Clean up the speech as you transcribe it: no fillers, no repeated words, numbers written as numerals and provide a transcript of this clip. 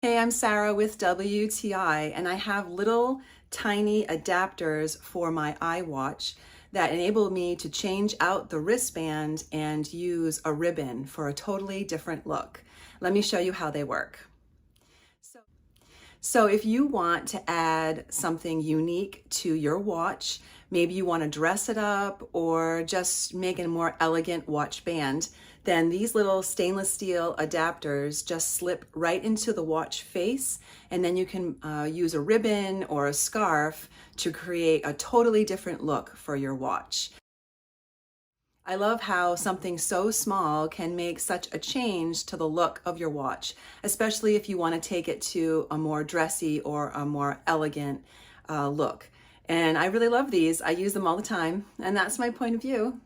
Hey, I'm Sarah with WTI, and I have little tiny adapters for my iWatch that enable me to change out the wristband and use a ribbon for a totally different look. Let me show you how they work. So if you want to add something unique to your watch, maybe you want to dress it up or just make a more elegant watch band, then these little stainless steel adapters just slip right into the watch face, and then you can use a ribbon or a scarf to create a totally different look for your watch. I love how something so small can make such a change to the look of your watch, especially if you want to take it to a more dressy or a more elegant look. And I really love these. I use them all the time, and that's my point of view.